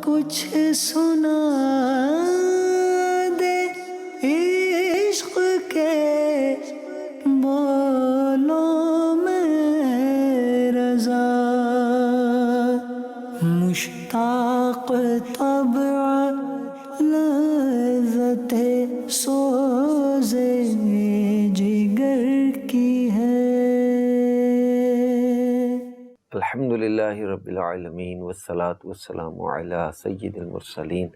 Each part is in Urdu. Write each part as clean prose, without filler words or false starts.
کچھ سنا دے عشق کے بولوں میں رضا، مشتاق طبع لذت سوزے جگر کی ہے۔ الحمدللہ رب العالمین والصلاة والسلام علی سید المرسلین،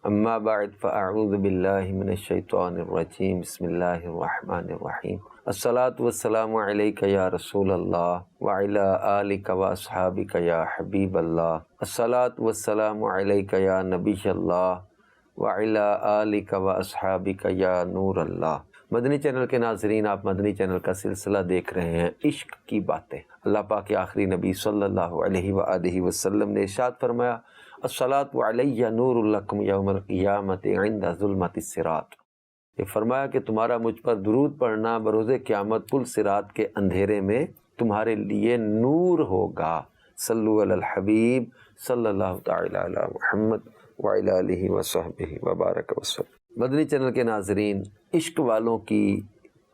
اما بعد فاعوذ باللہ من الشیطان الرجیم، بسم اللہ الرحمن الرحیم۔ الصلاة والسلام علیک یا رسول اللہ وعلی آلک واصحابک یا حبیب اللہ، الصلاة والسلام علیک یا نبی اللہ وعلی آلک واصحابک یا نور اللہ۔ مدنی چینل کے ناظرین، آپ مدنی چینل کا سلسلہ دیکھ رہے ہیں عشق کی باتیں۔ اللہ پاک کے آخری نبی صلی اللہ علیہ وآلہ وسلم نے ارشاد فرمایا، الصلاۃ علیہ نور لکم یوم القیامت عند ظلمت الصراط۔ یہ فرمایا کہ تمہارا مجھ پر درود پڑھنا بروز قیامت پل صراط کے اندھیرے میں تمہارے لیے نور ہوگا۔ صلو علی الحبیب صلی اللہ تعالی علی محمد وعلی آلہ وصحبہ وبارک وسلم۔ مدنی چینل کے ناظرین، عشق والوں کی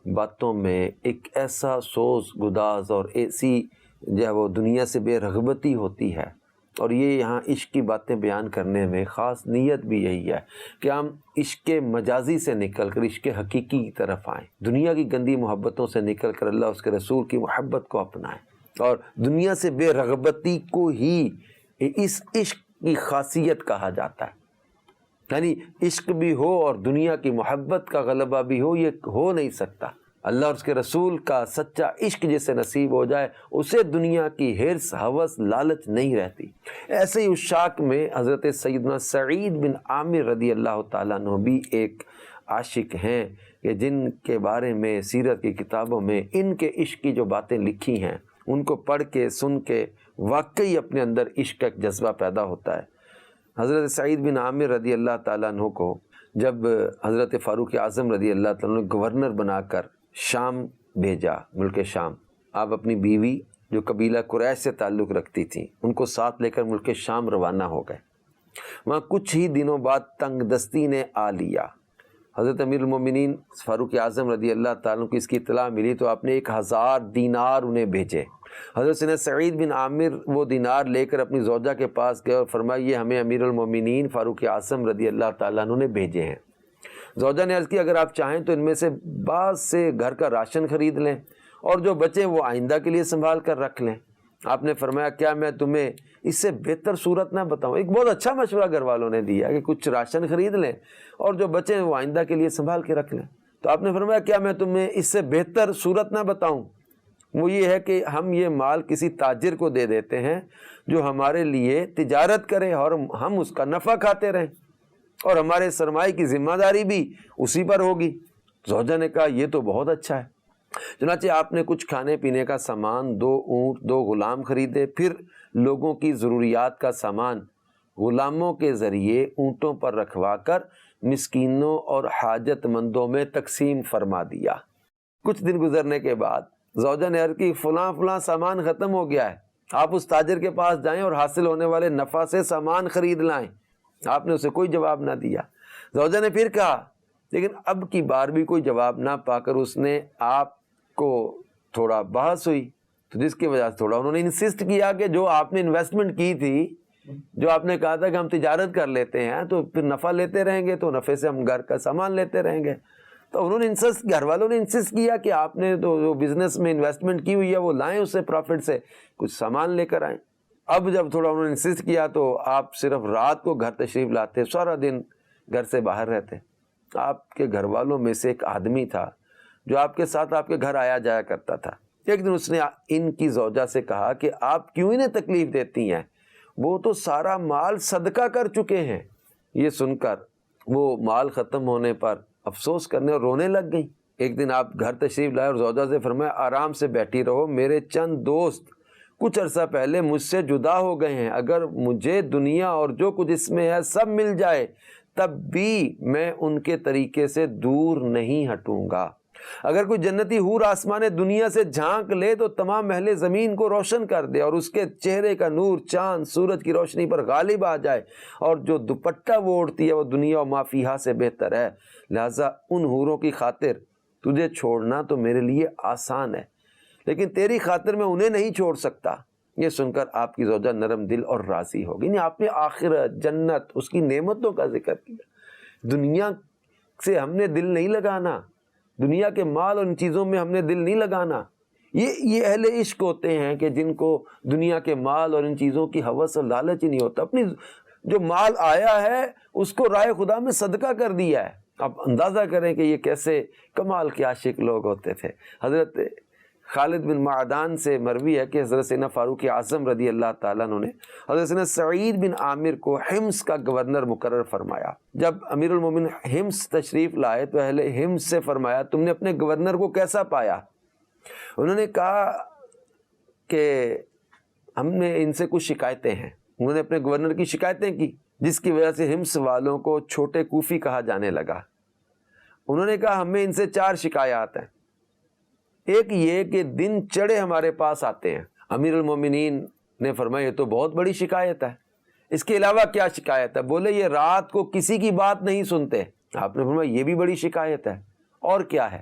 باتوں میں ایک ایسا سوز گداز اور ایسی جو ہے وہ دنیا سے بے رغبتی ہوتی ہے، اور یہ یہاں عشق کی باتیں بیان کرنے میں خاص نیت بھی یہی ہے کہ ہم عشق مجازی سے نکل کر عشق حقیقی کی طرف آئیں، دنیا کی گندی محبتوں سے نکل کر اللہ اس کے رسول کی محبت کو اپنائیں، اور دنیا سے بے رغبتی کو ہی اس عشق کی خاصیت کہا جاتا ہے۔ یعنی عشق بھی ہو اور دنیا کی محبت کا غلبہ بھی ہو، یہ ہو نہیں سکتا۔ اللہ اور اس کے رسول کا سچا عشق جسے نصیب ہو جائے اسے دنیا کی حرص، ہوس، لالچ نہیں رہتی۔ ایسے ہی عشاق میں حضرت سیدنا سعید بن عامر رضی اللہ تعالیٰ عنہ بھی ایک عاشق ہیں کہ جن کے بارے میں سیرت کی کتابوں میں ان کے عشق کی جو باتیں لکھی ہیں ان کو پڑھ کے سن کے واقعی اپنے اندر عشق کا ایک جذبہ پیدا ہوتا ہے۔ حضرت سعید بن عامر رضی اللہ تعالیٰ عنہ کو جب حضرت فاروق اعظم رضی اللہ تعالیٰ عنہ نے گورنر بنا کر شام بھیجا، ملک شام، آپ اپنی بیوی جو قبیلہ قریش سے تعلق رکھتی تھیں ان کو ساتھ لے کر ملک شام روانہ ہو گئے۔ وہاں کچھ ہی دنوں بعد تنگ دستی نے آ لیا۔ حضرت امیر المومنین فاروق اعظم رضی اللہ تعالیٰ عنہ کو اس کی اطلاع ملی تو آپ نے 1000 دینار انہیں بھیجے۔ حضرت سعید بن عامر وہ دینار لے کر اپنی زوجہ کے پاس گئے اور فرمایا یہ ہمیں امیر المومنین فاروق اعظم رضی اللہ تعالیٰ عنہ نے بھیجے ہیں۔ زوجہ نے عرض کی اگر آپ چاہیں تو ان میں سے بعض سے گھر کا راشن خرید لیں اور جو بچے وہ آئندہ کے لیے سنبھال کر رکھ لیں۔ آپ نے فرمایا کیا میں تمہیں اس سے بہتر صورت نہ بتاؤں؟ ایک بہت اچھا مشورہ گھر والوں نے دیا کہ کچھ راشن خرید لیں اور جو بچے وہ آئندہ کے لیے سنبھال کے رکھ لیں۔ تو آپ نے فرمایا کیا میں تمہیں اس سے بہتر صورت نہ بتاؤں؟ وہ یہ ہے کہ ہم یہ مال کسی تاجر کو دے دیتے ہیں جو ہمارے لیے تجارت کرے اور ہم اس کا نفع کھاتے رہیں، اور ہمارے سرمایہ کی ذمہ داری بھی اسی پر ہوگی۔ زوجہ نے کہا یہ تو بہت اچھا ہے۔ چنانچہ آپ نے کچھ کھانے پینے کا سامان، 2 اونٹ، 2 غلام خریدے، پھر لوگوں کی ضروریات کا سامان غلاموں کے ذریعے اونٹوں پر رکھوا کر مسکینوں اور حاجت مندوں میں تقسیم فرما دیا۔ کچھ دن گزرنے کے بعد زوجہ نے عرض کی فلاں سامان ختم ہو گیا ہے، آپ اس تاجر کے پاس جائیں اور حاصل ہونے والے نفع سے سامان خرید لائیں۔ آپ نے اسے کوئی جواب نہ دیا۔ زوجہ نے پھر کہا، لیکن اب کی بار بھی کوئی جواب نہ پا کر اس نے آپ کو تھوڑا بحث ہوئی، تو جس کی وجہ سے تھوڑا انہوں نے انسسٹ کیا کہ جو آپ نے انویسٹمنٹ کی تھی، جو آپ نے کہا تھا کہ ہم تجارت کر لیتے ہیں تو پھر نفع لیتے رہیں گے تو نفع سے ہم گھر کا سامان لیتے رہیں گے، تو انہوں نے گھر والوں نے انسسٹ کیا کہ آپ نے تو جو بزنس میں انویسٹمنٹ کی ہوئی ہے وہ لائیں، اس سے پروفٹ سے کچھ سامان لے کر آئیں۔ اب جب تھوڑا انہوں نے انسسٹ کیا تو آپ صرف رات کو گھر تشریف لاتے، سارا دن گھر سے باہر رہتے۔ آپ کے گھر والوں میں سے ایک آدمی تھا جو آپ کے ساتھ آپ کے گھر آیا جایا کرتا تھا۔ ایک دن اس نے ان کی زوجہ سے کہا کہ آپ کیوں انہیں تکلیف دیتی ہیں، وہ تو سارا مال صدقہ کر چکے ہیں۔ یہ سن کر وہ مال ختم ہونے پر افسوس کرنے اور رونے لگ گئی۔ ایک دن آپ گھر تشریف لائے اور زوجہ سے فرمایا آرام سے بیٹھی رہو، میرے چند دوست کچھ عرصہ پہلے مجھ سے جدا ہو گئے ہیں، اگر مجھے دنیا اور جو کچھ اس میں ہے سب مل جائے تب بھی میں ان کے طریقے سے دور نہیں ہٹوں گا۔ اگر کوئی جنتی حور آسمان دنیا سے جھانک لے تو تمام اہل زمین کو روشن کر دے اور اس کے چہرے کا نور چاند سورج کی روشنی پر غالب آ جائے، اور جو دوپٹہ وہ اوڑھتی ہے وہ دنیا و ما فیہا سے بہتر ہے، لہٰذا ان حوروں کی خاطر تجھے چھوڑنا تو میرے لیے آسان ہے، لیکن تیری خاطر میں انہیں نہیں چھوڑ سکتا۔ یہ سن کر آپ کی زوجہ نرم دل اور راضی ہوگی۔ یعنی آپ نے آخرت، جنت، اس کی نعمتوں کا ذکر کیا۔ دنیا سے ہم نے دل نہیں لگانا، دنیا کے مال اور ان چیزوں میں ہم نے دل نہیں لگانا۔ یہ اہل عشق ہوتے ہیں کہ جن کو دنیا کے مال اور ان چیزوں کی ہوس اور لالچ ہی نہیں ہوتا، اپنی جو مال آیا ہے اس کو رائے خدا میں صدقہ کر دیا ہے۔ آپ اندازہ کریں کہ یہ کیسے کمال کے عاشق لوگ ہوتے تھے۔ حضرت خالد بن معدان سے مروی ہے کہ حضرت سیدنا فاروق اعظم رضی اللہ تعالیٰ عنہ نے حضرت سیدنا سعید بن عامر کو حمص کا گورنر مقرر فرمایا۔ جب امیر المومنین حمص تشریف لائے تو اہل حمص سے فرمایا تم نے اپنے گورنر کو کیسا پایا؟ انہوں نے کہا کہ ہم نے ان سے کچھ شکایتیں ہیں۔ انہوں نے اپنے گورنر کی شکایتیں کی، جس کی وجہ سے حمص والوں کو چھوٹے کوفی کہا جانے لگا۔ انہوں نے کہا ہمیں ان سے 4 شکایات ہیں۔ ایک یہ کہ دن چڑھے ہمارے پاس آتے ہیں۔ امیر المومنین نے فرمایا یہ تو بہت بڑی شکایت ہے، اس کے علاوہ کیا شکایت ہے؟ بولے یہ رات کو کسی کی بات نہیں سنتے۔ آپ نے فرمایا یہ بھی بڑی شکایت ہے، اور کیا ہے؟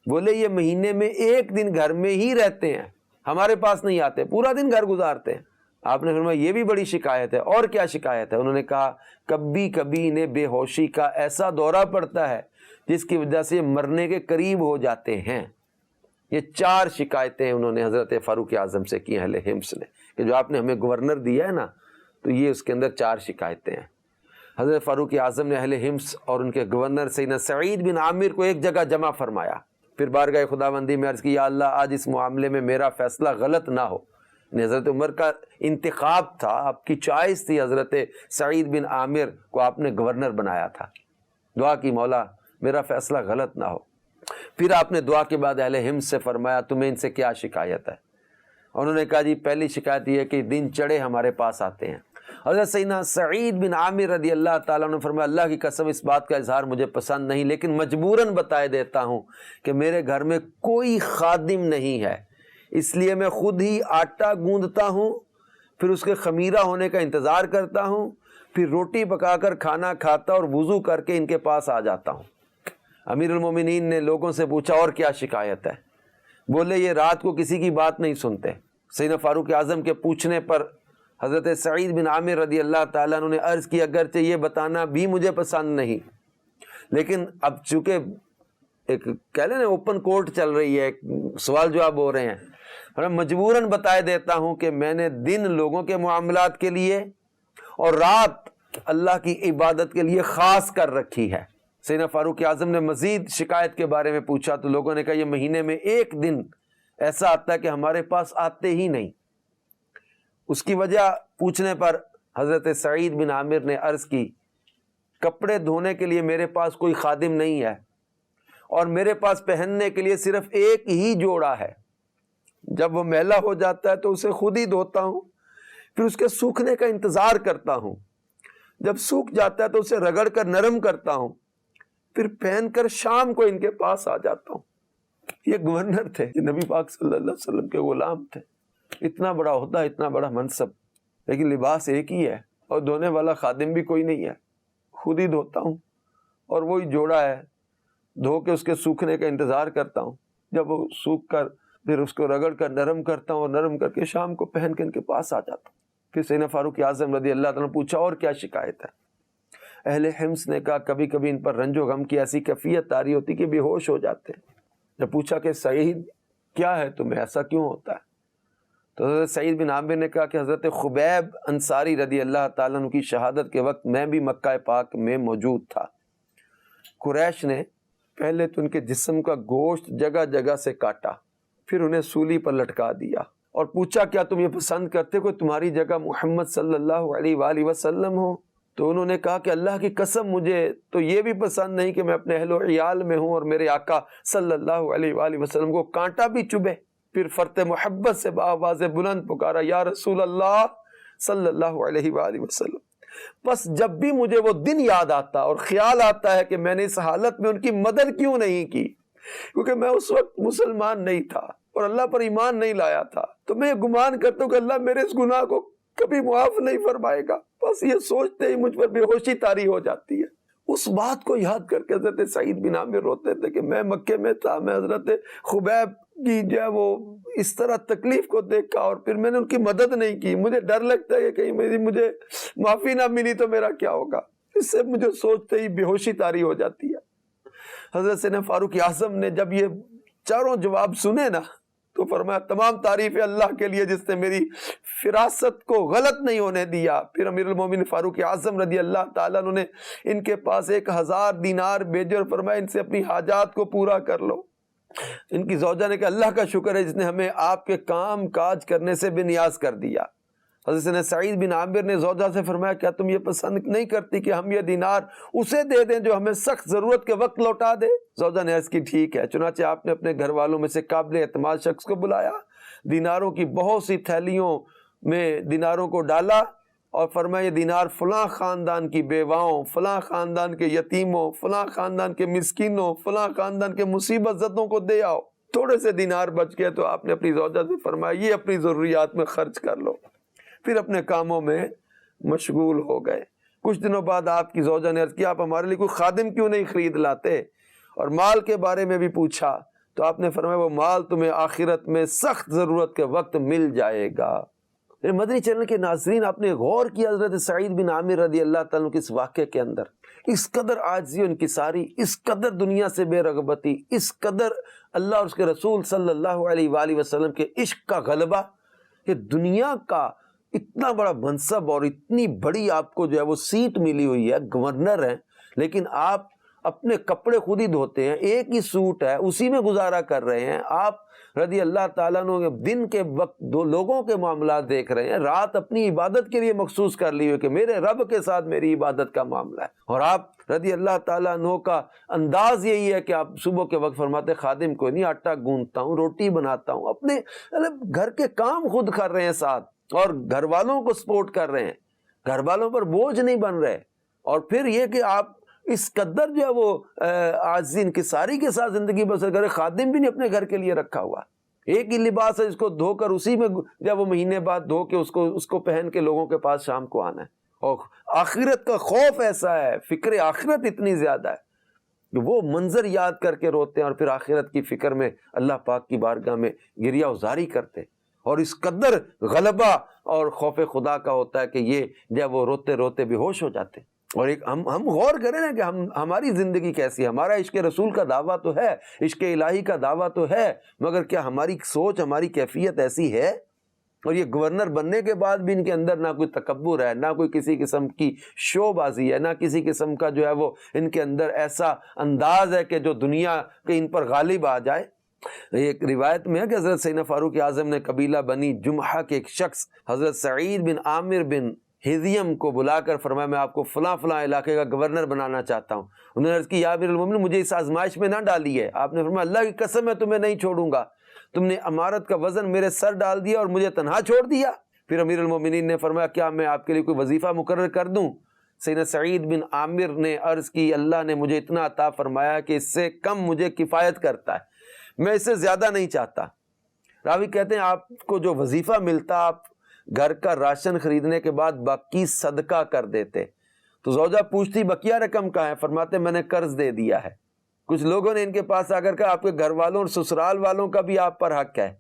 بولے یہ مہینے میں 1 دن گھر میں ہی رہتے ہیں، ہمارے پاس نہیں آتے، پورا دن گھر گزارتے ہیں۔ آپ نے فرمایا یہ بھی بڑی شکایت ہے، اور کیا شکایت ہے؟ انہوں نے کہا کبھی کبھی انہیں بے ہوشی کا ایسا دورہ پڑتا ہے جس کی وجہ سے مرنے کے قریب ہو جاتے ہیں۔ یہ 4 شکایتیں انہوں نے حضرت فاروق اعظم سے کی اہل حمص نے، کہ جو آپ نے ہمیں گورنر دیا ہے نا، تو یہ اس کے اندر 4 شکایتیں ہیں۔ حضرت فاروق اعظم نے اہل حمص اور ان کے گورنر سیدنا سعید بن عامر کو ایک جگہ جمع فرمایا، پھر بارگاہ خداوندی میں عرض کی یا اللہ آج اس معاملے میں میرا فیصلہ غلط نہ ہو۔ حضرت عمر کا انتخاب تھا، آپ کی چوائس تھی، حضرت سعید بن عامر کو آپ نے گورنر بنایا تھا۔ دعا کی مولا میرا فیصلہ غلط نہ ہو۔ پھر آپ نے دعا کے بعد اہل حمص سے فرمایا تمہیں ان سے کیا شکایت ہے؟ انہوں نے کہا جی پہلی شکایت یہ ہے کہ دن چڑھے ہمارے پاس آتے ہیں۔ حضرت سیدنا سعید بن عامر رضی اللہ تعالیٰ نے فرمایا اللہ کی قسم اس بات کا اظہار مجھے پسند نہیں، لیکن مجبوراً بتائے دیتا ہوں کہ میرے گھر میں کوئی خادم نہیں ہے، اس لیے میں خود ہی آٹا گوندتا ہوں، پھر اس کے خمیرہ ہونے کا انتظار کرتا ہوں، پھر روٹی پکا کر کھانا کھاتا اور وضو کر کے ان کے پاس آ جاتا ہوں۔ امیر المومنین نے لوگوں سے پوچھا اور کیا شکایت ہے؟ بولے یہ رات کو کسی کی بات نہیں سنتے۔ سیدنا فاروق اعظم کے پوچھنے پر حضرت سعید بن عامر رضی اللہ تعالیٰ عنہ نے عرض کی اگرچہ یہ بتانا بھی مجھے پسند نہیں، لیکن اب چونکہ ایک کہہ لیں نا اوپن کورٹ چل رہی ہے، سوال جواب ہو رہے ہیں، میں مجبوراً بتائے دیتا ہوں کہ میں نے دن لوگوں کے معاملات کے لیے اور رات اللہ کی عبادت کے لیے خاص کر رکھی ہے۔ سیدنا فاروق اعظم نے مزید شکایت کے بارے میں پوچھا تو لوگوں نے کہا یہ مہینے میں 1 دن ایسا آتا ہے کہ ہمارے پاس آتے ہی نہیں۔ اس کی وجہ پوچھنے پر حضرت سعید بن عامر نے عرض کی کپڑے دھونے کے لیے میرے پاس کوئی خادم نہیں ہے، اور میرے پاس پہننے کے لیے صرف 1 ہی جوڑا ہے، جب وہ میلا ہو جاتا ہے تو اسے خود ہی دھوتا ہوں، پھر اس کے سوکھنے کا انتظار کرتا ہوں، جب سوکھ جاتا ہے تو اسے رگڑ کر نرم کرتا ہوں، پھر پہن کر شام کو ان کے پاس آ جاتا ہوں۔ یہ گورنر تھے، یہ نبی پاک صلی اللہ علیہ وسلم کے غلام تھے، اتنا بڑا عہدہ، اتنا بڑا منصب، لیکن لباس ایک ہی ہے اور دھونے والا خادم بھی کوئی نہیں ہے، خود ہی دھوتا ہوں، اور وہی جوڑا ہے، دھو کے اس کے سوکھنے کا انتظار کرتا ہوں، جب وہ سوکھ کر پھر اس کو رگڑ کر نرم کرتا ہوں، اور نرم کر کے شام کو پہن کے ان کے پاس آ جاتا ہوں۔ پھر سیدنا فاروق اعظم رضی اللہ تعالیٰ نے پوچھا اور کیا شکایت ہے؟ اہل حمص نے کہا کبھی کبھی ان پر رنج و غم کی ایسی کیفیت طاری ہوتی کہ بے ہوش ہو جاتے ہیں۔ جب پوچھا کہ سعید کیا ہے تمہیں، ایسا کیوں ہوتا ہے؟ تو حضرت سعید بن عامر نے کہا کہ حضرت خبیب انصاری رضی اللہ تعالیٰ عنہ کی شہادت کے وقت میں بھی مکہ پاک میں موجود تھا۔ قریش نے پہلے تو ان کے جسم کا گوشت جگہ جگہ سے کاٹا، پھر انہیں سولی پر لٹکا دیا اور پوچھا کیا تم یہ پسند کرتے کہ تمہاری جگہ محمد صلی اللہ علیہ وآلہ وسلم ہو؟ تو انہوں نے کہا کہ اللہ کی قسم مجھے تو یہ بھی پسند نہیں کہ میں اپنے اہل و عیال میں ہوں اور میرے آقا صلی اللہ علیہ وآلہ وسلم کو کانٹا بھی چبھے۔ پھر فرط محبت سے بآواز بلند پکارا یا رسول اللہ صلی اللہ علیہ وآلہ وسلم۔ بس جب بھی مجھے وہ دن یاد آتا اور خیال آتا ہے کہ میں نے اس حالت میں ان کی مدد کیوں نہیں کی، کیونکہ میں اس وقت مسلمان نہیں تھا اور اللہ پر ایمان نہیں لایا تھا، تو میں یہ گمان کرتا ہوں کہ اللہ میرے اس گناہ کو کبھی معاف نہیں فرمائے گا۔ بس یہ سوچتے ہی مجھ پر بے ہوشی طاری ہو جاتی ہے۔ اس بات کو یاد کر کے حضرت سعید بن عامر روتے تھے کہ میں مکے میں تھا، میں حضرت خبیب کی جو ہے وہ اس طرح تکلیف کو دیکھا اور پھر میں نے ان کی مدد نہیں کی، مجھے ڈر لگتا ہے کہ کہیں مجھے معافی نہ ملی تو میرا کیا ہوگا۔ اس سے مجھے سوچتے ہی بے ہوشی طاری ہو جاتی ہے۔ حضرت سیدنا فاروق اعظم نے جب یہ چاروں جواب سنے نا تو فرمایا تمام تعریف اللہ کے لیے جس نے میری فراست کو غلط نہیں ہونے دیا۔ پھر امیر المومنین فاروق اعظم رضی اللہ تعالیٰ عنہ نے ان کے پاس 1000 دینار بھیجے اور فرمایا ان سے اپنی حاجات کو پورا کر لو۔ ان کی زوجہ نے کہا اللہ کا شکر ہے جس نے ہمیں آپ کے کام کاج کرنے سے بے نیاز کر دیا۔ حضرت سیدنا سعید بن عامر نے زوجہ سے فرمایا کیا تم یہ پسند نہیں کرتی کہ ہم یہ دینار اسے دے دیں جو ہمیں سخت ضرورت کے وقت لوٹا دے؟ زوجہ نے عرض کی ٹھیک ہے۔ چنانچہ آپ نے اپنے گھر والوں میں سے قابل اعتماد شخص کو بلایا، دیناروں کی بہت سی تھیلیوں میں دیناروں کو ڈالا اور فرمایا یہ دینار فلاں خاندان کی بیواؤں، فلاں خاندان کے یتیموں، فلاں خاندان کے مسکینوں، فلاں خاندان کے مصیبت زدوں کو دے آؤ۔ تھوڑے سے دینار بچ گئے تو آپ نے اپنی زوجہ سے فرمایا یہ اپنی ضروریات میں خرچ کر لو، پھر اپنے کاموں میں مشغول ہو گئے۔ کچھ دنوں بعد آپ کی زوجہ نے عرض کیا آپ ہمارے لیے کوئی خادم کیوں نہیں خرید لاتے، اور مال کے بارے میں بھی پوچھا تو آپ نے فرمایا وہ مال تمہیں آخرت میں سخت ضرورت کے وقت مل جائے گا۔ مدنی چینل کے ناظرین، آپ نے غور کیا حضرت سعید بن عامر رضی اللہ تعالیٰ کے اس واقعے کے اندر اس قدر عاجزی و انکساری، اس قدر دنیا سے بے رغبتی، اس قدر اللہ اور اس کے رسول صلی اللہ علیہ وآلہ وسلم کے عشق کا غلبہ کہ دنیا کا اتنا بڑا منصب اور اتنی بڑی آپ کو جو ہے وہ سیٹ ملی ہوئی ہے، گورنر ہیں، لیکن آپ اپنے کپڑے خود ہی دھوتے ہیں، ایک ہی سوٹ ہے اسی میں گزارا کر رہے ہیں۔ آپ رضی اللہ تعالیٰ عنہ دن کے وقت دو لوگوں کے معاملات دیکھ رہے ہیں، رات اپنی عبادت کے لیے مخصوص کر لی ہوئی کہ میرے رب کے ساتھ میری عبادت کا معاملہ ہے، اور آپ رضی اللہ تعالیٰ عنہ کا انداز یہی ہے کہ آپ صبح کے وقت فرماتے خادم کو نہیں، آٹا گوندتا ہوں، روٹی بناتا ہوں، اپنے گھر کے کام خود کر رہے ہیں ساتھ، اور گھر والوں کو سپورٹ کر رہے ہیں، گھر والوں پر بوجھ نہیں بن رہے۔ اور پھر یہ کہ آپ اس قدر جو ہے وہ عاجزی انکساری کے ساتھ زندگی بسر کرے، خادم بھی نہیں اپنے گھر کے لیے رکھا ہوا، ایک ہی لباس ہے جس کو دھو کر اسی میں جب وہ مہینے بعد دھو کے اس کو پہن کے لوگوں کے پاس شام کو آنا ہے۔ اور آخرت کا خوف ایسا ہے، فکر آخرت اتنی زیادہ ہے کہ وہ منظر یاد کر کے روتے ہیں اور پھر آخرت کی فکر میں اللہ پاک کی بارگاہ میں گریہ ازاری کرتے، اور اس قدر غلبہ اور خوف خدا کا ہوتا ہے کہ یہ جب وہ روتے روتے بے ہوش ہو جاتے۔ اور ایک ہم غور کریں نا کہ ہماری زندگی کیسی ہے، ہمارا عشق رسول کا دعویٰ تو ہے، عشق الہی کا دعویٰ تو ہے، مگر کیا ہماری سوچ، ہماری کیفیت ایسی ہے؟ اور یہ گورنر بننے کے بعد بھی ان کے اندر نہ کوئی تکبر ہے، نہ کوئی کسی قسم کی شو بازی ہے، نہ کسی قسم کا جو ہے وہ ان کے اندر ایسا انداز ہے کہ جو دنیا کے ان پر غالب آ جائے۔ ایک روایت میں ہے کہ حضرت سیدنا فاروق اعظم نے قبیلہ بنی جمحہ کے ایک شخص حضرت سعید بن عامر بن ہذیم کو بلا کر فرمایا میں آپ کو فلاں فلاں علاقے کا گورنر بنانا چاہتا ہوں۔ انہوں نے عرض کی یا امیر المومنین مجھے اس آزمائش میں نہ ڈالیے۔ آپ نے فرمایا اللہ کی قسم میں تمہیں نہیں چھوڑوں گا، تم نے امارت کا وزن میرے سر ڈال دیا اور مجھے تنہا چھوڑ دیا۔ پھر امیر المومنین نے فرمایا کیا میں آپ کے لیے کوئی وظیفہ مقرر کر دوں؟ سیدنا سعید بن عامر نے عرض کی اللہ نے مجھے اتنا عطا فرمایا کہ اس سے کم مجھے کفایت کرتا ہے، میں اس سے زیادہ نہیں چاہتا۔ راوی کہتے ہیں آپ کو جو وظیفہ ملتا آپ گھر کا راشن خریدنے کے بعد باقی صدقہ کر دیتے۔ تو زوجہ پوچھتی بقیہ رقم کہاں ہے؟ فرماتے میں نے قرض دے دیا ہے۔ کچھ لوگوں نے ان کے پاس آ کر کہا آپ کے گھر والوں اور سسرال والوں کا بھی آپ پر حق ہے۔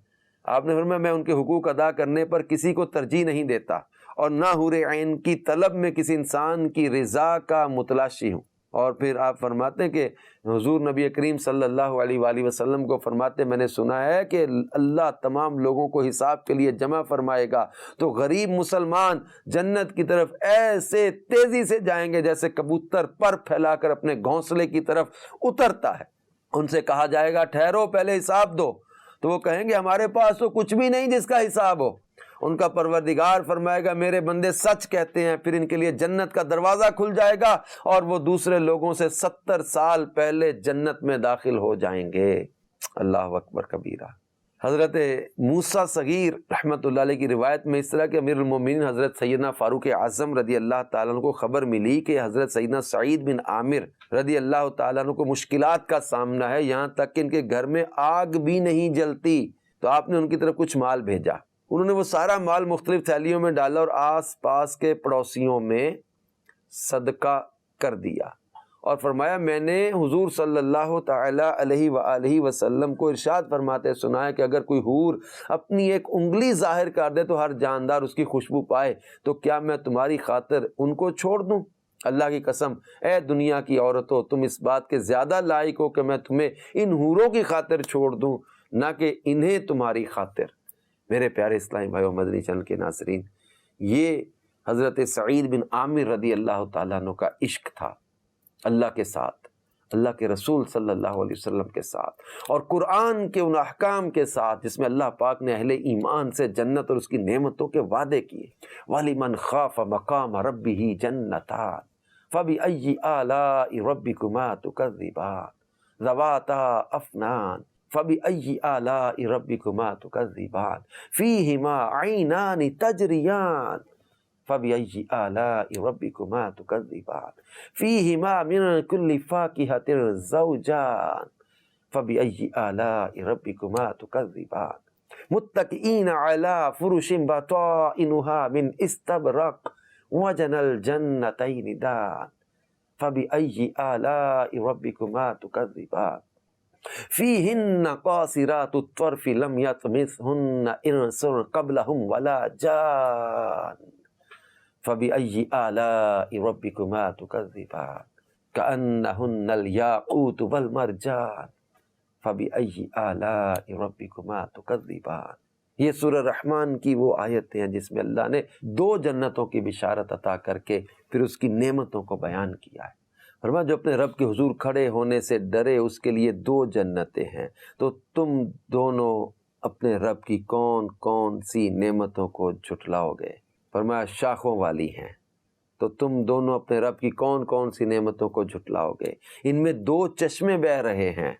آپ نے فرمایا میں ان کے حقوق ادا کرنے پر کسی کو ترجیح نہیں دیتا اور نہ حور عین کی طلب میں کسی انسان کی رضا کا متلاشی ہوں۔ اور پھر آپ فرماتے ہیں کہ حضور نبی کریم صلی اللہ علیہ وآلہ وسلم کو فرماتے میں نے سنا ہے کہ اللہ تمام لوگوں کو حساب کے لیے جمع فرمائے گا تو غریب مسلمان جنت کی طرف ایسے تیزی سے جائیں گے جیسے کبوتر پر پھیلا کر اپنے گھونسلے کی طرف اترتا ہے۔ ان سے کہا جائے گا ٹھہرو پہلے حساب دو، تو وہ کہیں گے ہمارے پاس تو کچھ بھی نہیں جس کا حساب ہو۔ ان کا پروردگار فرمائے گا میرے بندے سچ کہتے ہیں، پھر ان کے لیے جنت کا دروازہ کھل جائے گا اور وہ دوسرے لوگوں سے 70 سال پہلے جنت میں داخل ہو جائیں گے۔ اللہ اکبر کبیرہ۔ حضرت موسیٰ صغیر رحمۃ اللہ علیہ کی روایت میں اس طرح کہ امیر المومنین حضرت سیدنا فاروق اعظم رضی اللہ تعالیٰ عنہ کو خبر ملی کہ حضرت سیدنا سعید بن عامر رضی اللہ تعالیٰ عنہ کو مشکلات کا سامنا ہے، یہاں تک کہ ان کے گھر میں آگ بھی نہیں جلتی، تو آپ نے ان کی طرف کچھ مال بھیجا۔ انہوں نے وہ سارا مال مختلف تھیلیوں میں ڈالا اور آس پاس کے پڑوسیوں میں صدقہ کر دیا، اور فرمایا میں نے حضور صلی اللہ تعالی علیہ وآلہ وسلم کو ارشاد فرماتے سنا ہے کہ اگر کوئی حور اپنی ایک انگلی ظاہر کر دے تو ہر جاندار اس کی خوشبو پائے، تو کیا میں تمہاری خاطر ان کو چھوڑ دوں؟ اللہ کی قسم اے دنیا کی عورتوں، تم اس بات کے زیادہ لائق ہو کہ میں تمہیں ان حوروں کی خاطر چھوڑ دوں، نہ کہ انہیں تمہاری خاطر۔ میرے پیارے اسلامی بھائیو، مدنی چینل کے ناظرین، یہ حضرت سعید بن عامر رضی اللہ تعالیٰ عنہ کا عشق تھا اللہ کے ساتھ، اللہ کے رسول صلی اللہ علیہ وسلم کے ساتھ، اور قرآن کے ان احکام کے ساتھ جس میں اللہ پاک نے اہل ایمان سے جنت اور اس کی نعمتوں کے وعدے کیے۔ وَلِمَنْ خَافَ مَقَامَ رَبِّهِ جَنَّتَانِ فَبِأَيِّ آلَاءِ رَبِّكُمَا تُكَذِّبَانِ ذَوَاتَا أَفْنَانٍ فَبِأَيِّ آلَاءِ رَبِّكُمَا تُكَذِّبَانِ فِيهِمَا عَيْنَانِ تَجْرِيَانِ فَبِأَيِّ آلَاءِ رَبِّكُمَا تُكَذِّبَانِ فِيهِمَا مِن كُلِّ فَاكِهَةٍ زَوْجَانِ فَبِأَيِّ آلَاءِ رَبِّكُمَا تُكَذِّبَانِ مُتَّكِئِينَ عَلَى فُرُشٍ بَطَائِنُهَا مِنْ إِسْتَبْرَقٍ وَجَنَى الْجَنَّتَيْنِ دَانٍ فَبِأَيِّ آلَاءِ رَبِّكُمَا تُكَذِّبَانِ فِيهِنَّ قَاصِرَاتُ الطَّرْفِ لَمْ يَطْمِثْهُنَّ إِنسٌ قَبْلَهُمْ وَلَا جَانٌ فَبِأَيِّ آلَاءِ رَبِّكُمَا تُكَذِّبَانِ كَأَنَّهُنَّ الْيَاقُوتُ وَالْمَرْجَانُ فَبِأَيِّ آلَاءِ رَبِّكُمَا تُكَذِّبَانِ۔ یہ سورہ رحمان کی وہ آیتیں ہیں جس میں اللہ نے دو جنتوں کی بشارت عطا کر کے پھر اس کی نعمتوں کو بیان کیا ہے۔ فرمایا جو اپنے رب کے حضور کھڑے ہونے سے ڈرے اس کے لیے دو جنتیں ہیں، تو تم دونوں اپنے رب کی کون کون سی نعمتوں کو جھٹلاؤ گے؟ فرمایا شاخوں والی ہیں، تو تم دونوں اپنے رب کی کون کون سی نعمتوں کو جھٹلاؤ گے؟ ان میں دو چشمے بہہ رہے ہیں،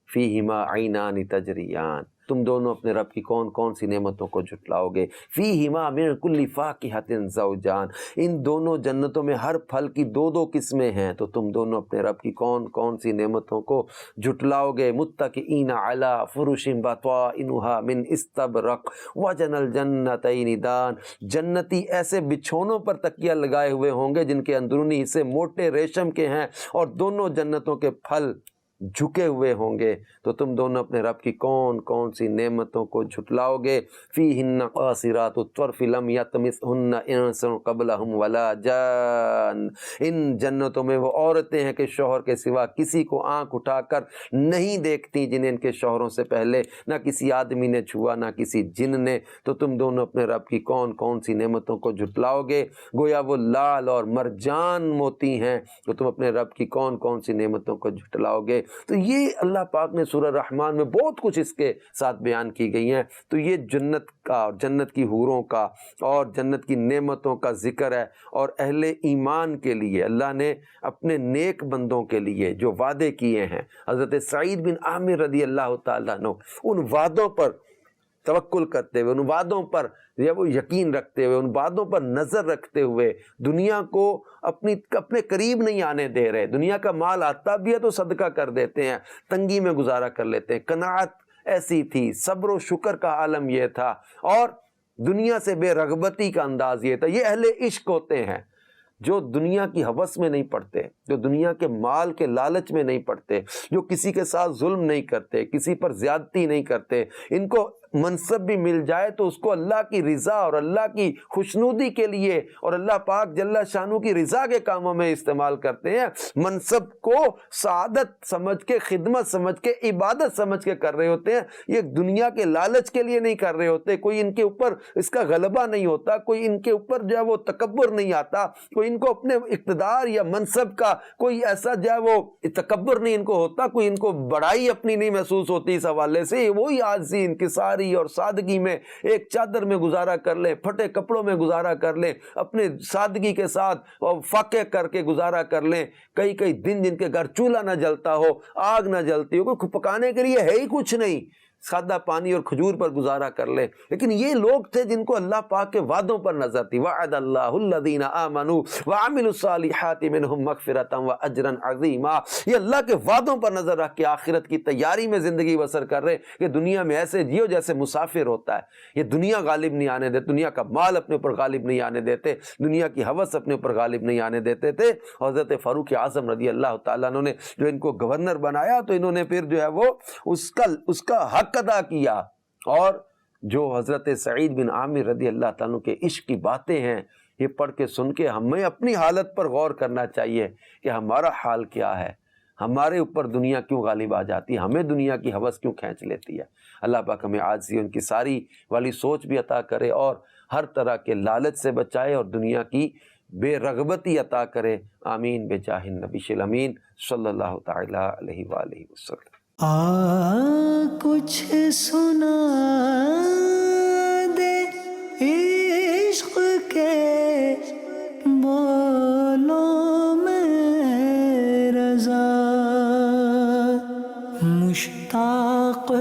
فیہما عینان تجریان، تم دونوں اپنے رب کی کون کون سی نعمتوں کو جھٹلاؤ گے؟ فیہما من کل فاکہۃ زوجان، ان دونوں جنتوں میں ہر پھل کی دو دو قسمیں ہیں، تو تم دونوں اپنے رب کی کون کون سی نعمتوں کو جھٹلاؤ گے؟ متکئین علی فرش بطائنها من استبرق وجنى الجنتین دان، جنتی ایسے بچھونوں پر تکیہ لگائے ہوئے ہوں گے جن کے اندرونی حصے موٹے ریشم کے ہیں، اور دونوں جنتوں کے پھل جھکے ہوئے ہوں گے، تو تم دونوں اپنے رب کی کون کون سی نعمتوں کو جھٹلاؤ گے؟ فیہن قاصرات الطرف لم یطمثہن انس قبلہم ولا جان، ان جنتوں میں وہ عورتیں ہیں کہ شوہر کے سوا کسی کو آنکھ اٹھا کر نہیں دیکھتی، جنہیں ان کے شوہروں سے پہلے نہ کسی آدمی نے چھوا نہ کسی جن نے، تو تم دونوں اپنے رب کی کون کون سی نعمتوں کو جھٹلاؤ گے؟ گویا وہ لال اور مرجان موتی ہیں، تو تم اپنے رب کی کون کون سی نعمتوں کو جھٹلاؤ گے؟ تو یہ اللہ پاک نے سورہ رحمان میں بہت کچھ اس کے ساتھ بیان کی گئی ہیں۔ تو یہ جنت کا اور جنت کی حوروں کا اور جنت کی نعمتوں کا ذکر ہے، اور اہل ایمان کے لیے اللہ نے اپنے نیک بندوں کے لیے جو وعدے کیے ہیں، حضرت سعید بن عامر رضی اللہ تعالیٰ عنہ ان وعدوں پر توکل کرتے ہوئے، ان وعدوں پر وہ یقین رکھتے ہوئے، ان وعدوں پر نظر رکھتے ہوئے دنیا کو اپنے قریب نہیں آنے دے رہے۔ دنیا کا مال آتا بھی ہے تو صدقہ کر دیتے ہیں، تنگی میں گزارا کر لیتے ہیں۔ قناعت ایسی تھی، صبر و شکر کا عالم یہ تھا، اور دنیا سے بے رغبتی کا انداز یہ تھا۔ یہ اہل عشق ہوتے ہیں جو دنیا کی ہوس میں نہیں پڑتے، جو دنیا کے مال کے لالچ میں نہیں پڑتے، جو کسی کے ساتھ ظلم نہیں کرتے، کسی پر زیادتی نہیں کرتے۔ ان کو منصب بھی مل جائے تو اس کو اللہ کی رضا اور اللہ کی خوشنودی کے لیے اور اللہ پاک جل شانہ کی رضا کے کاموں میں استعمال کرتے ہیں۔ منصب کو سعادت سمجھ کے، خدمت سمجھ کے، عبادت سمجھ کے کر رہے ہوتے ہیں، یہ دنیا کے لالچ کے لیے نہیں کر رہے ہوتے۔ کوئی ان کے اوپر اس کا غلبہ نہیں ہوتا، کوئی ان کے اوپر جو ہے وہ تکبر نہیں آتا، کوئی ان کو اپنے اقتدار یا منصب کا کوئی ایسا جو ہے وہ تکبر نہیں ان کو ہوتا، کوئی ان کو بڑائی اپنی نہیں محسوس ہوتی۔ اس حوالے سے وہی عاجزی، انکساری اور سادگی میں ایک چادر میں گزارا کر لیں، پھٹے کپڑوں میں گزارا کر لیں، اپنے سادگی کے ساتھ اور فاقے کر کے گزارا کر لیں۔ کئی کئی دن جن کے گھر چولہا نہ جلتا ہو، آگ نہ جلتی ہو، کوئی پکانے کے لیے ہے ہی کچھ نہیں، سادہ پانی اور کھجور پر گزارا کر لے، لیکن یہ لوگ تھے جن کو اللہ پاک کے وعدوں پر نظر تھی۔ وعد اللہ الذین آمنوا وعملوا الصالحات منہم مغفرۃ واجرا عظیما۔ یہ اللہ کے وعدوں پر نظر رکھ کے آخرت کی تیاری میں زندگی بسر کر رہے کہ دنیا میں ایسے جیو جیسے مسافر ہوتا ہے۔ یہ دنیا غالب نہیں آنے دیتے، دنیا کا مال اپنے اوپر غالب نہیں آنے دیتے، دنیا کی ہوس اپنے اوپر غالب نہیں آنے دیتے تھے۔ حضرت فاروق اعظم رضی اللہ تعالیٰ عنہ نے جو ان کو گورنر بنایا تو انہوں نے پھر جو ہے وہ اس کا حق ادا کیا، اور جو حضرت سعید بن عامر رضی اللہ تعالیٰ عنہ کے عشق کی باتیں ہیں یہ پڑھ کے سن کے ہمیں اپنی حالت پر غور کرنا چاہیے کہ ہمارا حال کیا ہے، ہمارے اوپر دنیا کیوں غالب آ جاتی ہے، ہمیں دنیا کی ہوس کیوں کھینچ لیتی ہے۔ اللہ پاک ہمیں عاجزی ان کی ساری والی سوچ بھی عطا کرے اور ہر طرح کے لالچ سے بچائے اور دنیا کی بے رغبتی عطا کرے۔ آمین بجاہ النبی الامین صلی اللہ تعالی علیہ وآلہ وسلم۔ کچھ سنا دے عشق کے بولوں میں رضا، مشتاق